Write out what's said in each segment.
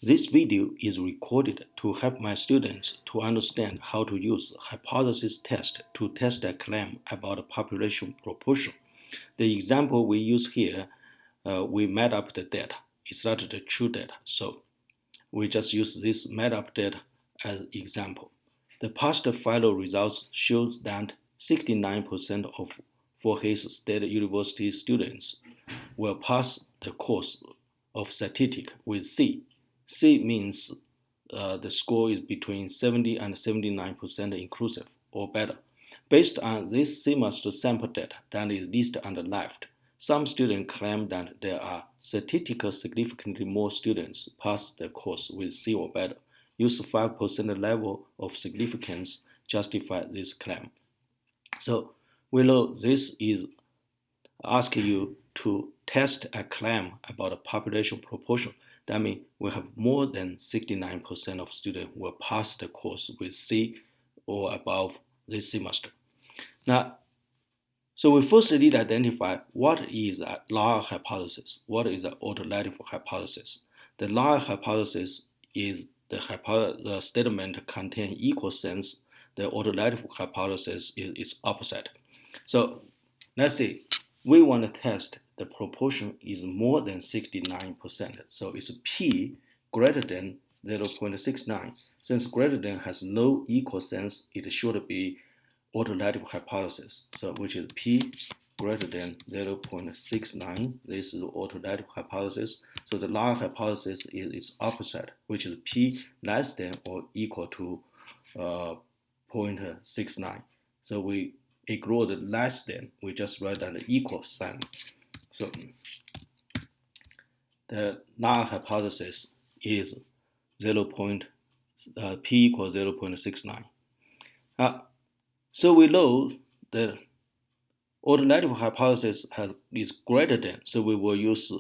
This video is recorded to help my students to understand how to use hypothesis test to test a claim about population proportion. The example we use here, we made up the data. It's not the true data, so we just use this made up data as example. The past final results shows that 69% of Forsyth State University students will pass the course of Statistic with C. C means the score is between 70 and 79% inclusive or better. Based on this semester sample data that is listed on the left, some students claim that there are statistically significantly more students pass the course with C or better. Use 5% level of significance justify this claim. So we know this is asking you to test a claim about a population proportion. That means we have more than 69% of students will pass the course with C or above this semester. Now, so we first need to identify what is a null hypothesis, what is an alternative hypothesis. The null hypothesis is the statement contain equal sense. The alternative hypothesis is opposite. So let's see, we want to test the proportion is more than 69%. So it's P greater than 0.69. Since greater than has no equal sense, it should be alternative hypothesis. So which is P greater than 0.69. This is alternative hypothesis. So the null hypothesis is opposite, which is P less than or equal to 0.69. So we ignore the less than, we just write down the equal sign. So the null hypothesis is P equals 0.69. So we know the alternative hypothesis is greater than, so we will use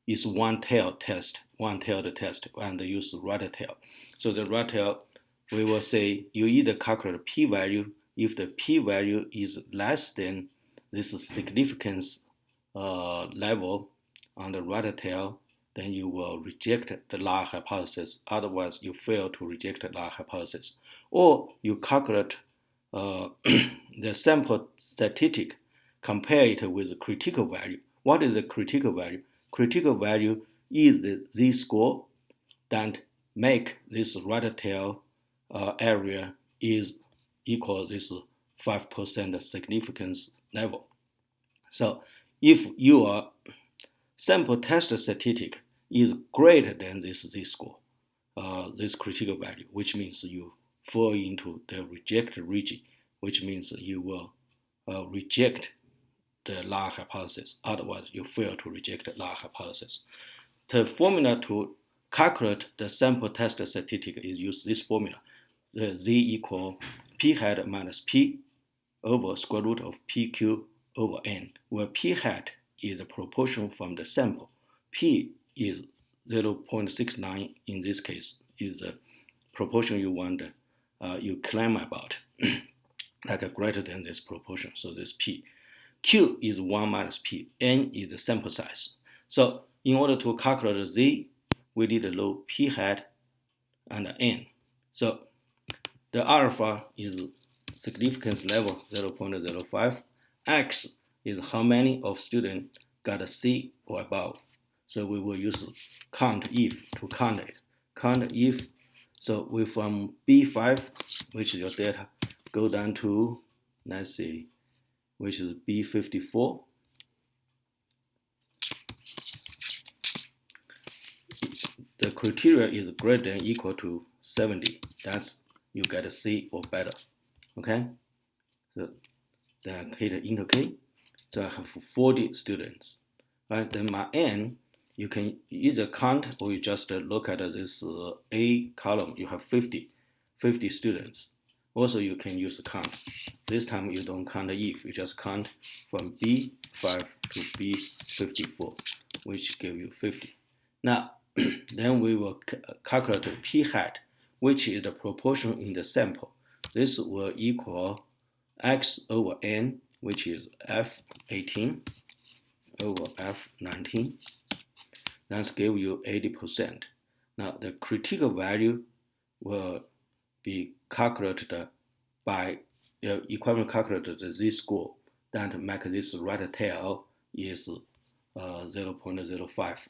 is one-tailed test, and use right tail. So the right tail, we will say you either calculate p-value. If the p-value is less than this significance level on the right tail, then you will reject the null hypothesis. Otherwise, you fail to reject the null hypothesis. Or you calculate the sample statistic, compare it with the critical value. What is the critical value? Critical value is the z-score that make this right tail area is equal this 5% significance level. So if your sample test statistic is greater than this z-score, this critical value, which means you fall into the rejected region, which means you will reject the null hypothesis. Otherwise, you fail to reject the null hypothesis. The formula to calculate the sample test statistic is use this formula. The z equal p hat minus p over square root of pq over n, where p hat is a proportion from the sample. P is 0.69 in this case, is the proportion you want, you claim about, like a greater than this proportion, so this p. Q is 1 minus p, n is the sample size. So in order to calculate z, we need to know p hat and n. So the alpha is significance level 0.05. X is how many of students got a C or above. So we will use count if to count it. Count if, so we from B5, which is your data, go down to, let's see, which is B54. The criteria is greater than or equal to 70. That's you get a C or better. Okay? So then hit enter key. So I have 40 students. Right? Then my N, you can either count or you just look at this A column. You have 50 students. Also, you can use count. This time you don't count if, you just count from B5 to B54, which give you 50. Now, then we will calculate p hat, which is the proportion in the sample. This will equal x over n, which is F18 over F19. That's give you 80%. Now, the critical value will be calculated by equivalent calculated the z-score that make this right tail is 0.05.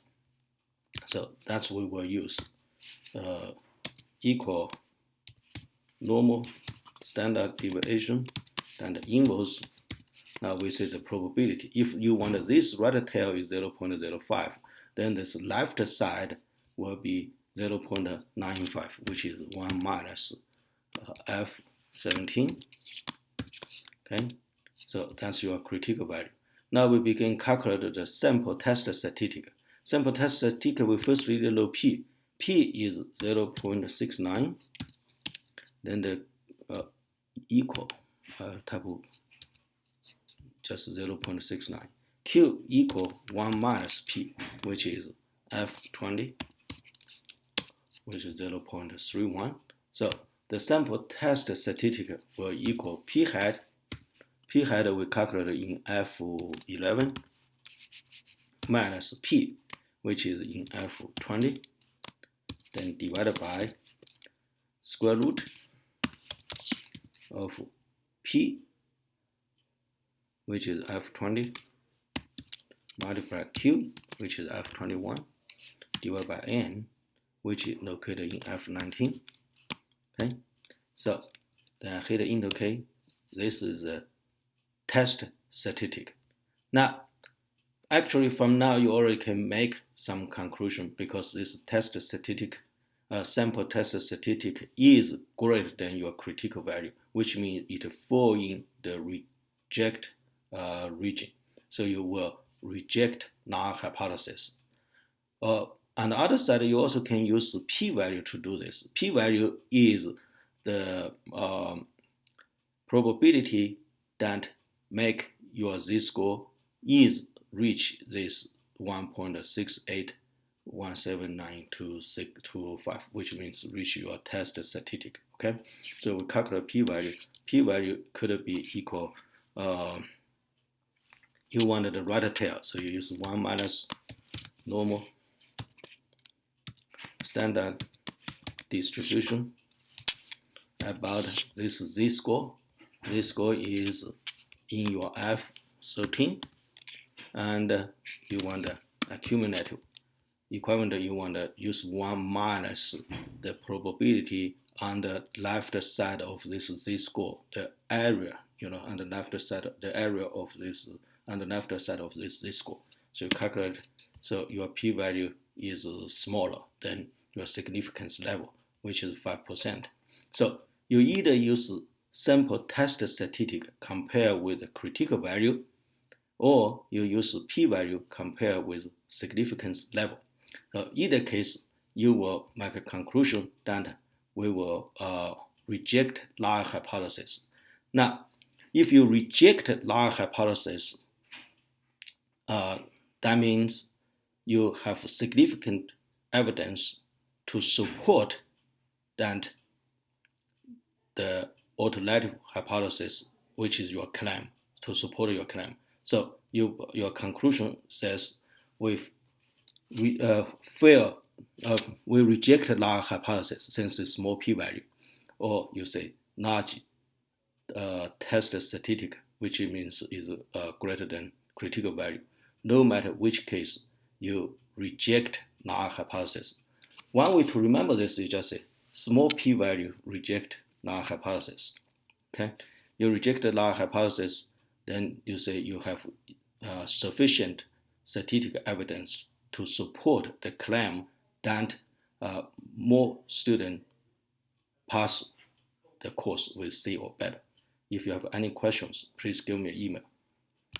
So that's what we will use. Equal normal standard deviation and inverse. Now we say the probability. If you want this right tail is 0.05, then this left side will be 0.95, which is 1 minus F17. Okay, so that's your critical value. Now we begin calculate the sample test statistic. Sample test statistic, we first read the low p. P is 0.69. Then the equal type of just 0.69. Q equal 1 minus P, which is F20, which is 0.31. So the sample test statistic will equal P hat. P hat we calculate in F11 minus P, which is in F20, then divided by square root of P, which is F20, multiply Q, which is F21, divided by N, which is located in F19. Okay, so then I hit Enter K. This is a test statistic. Now, actually, from now you already can make some conclusion because this test statistic, sample test statistic is greater than your critical value, which means it falls in the reject region. So you will reject null hypothesis. On the other side, you also can use p-value to do this. P-value is the probability that make your z-score is reach this 1.68179265, which means reach your test statistic. Okay, so we calculate p-value. P-value could be equal. You wanted the right tail, so you use 1 minus normal standard distribution about this z-score. Z-score is in your F13, and you want the accumulative equivalent. You want to use 1 minus the probability on the left side of this z-score, the area, on the left side, the area of this, on the left side of this z-score. So you calculate. So your p-value is smaller than your significance level, which is 5%. So you either use sample test statistic compare with the critical value, or you use p-value compare with significance level. Either case, you will make a conclusion that we will reject null hypothesis. Now, if you reject null hypothesis, that means you have significant evidence to support that the alternative hypothesis, which is your claim, to support your claim. So your conclusion says we reject the null hypothesis since it's small p-value, or you say large test statistic, which means is greater than critical value. No matter which case, you reject null hypothesis. One way to remember this is just say small p-value reject null hypothesis. Okay, you reject the null hypothesis, then you say you have sufficient statistical evidence to support the claim that more students pass the course with C or better. If you have any questions, please give me an email.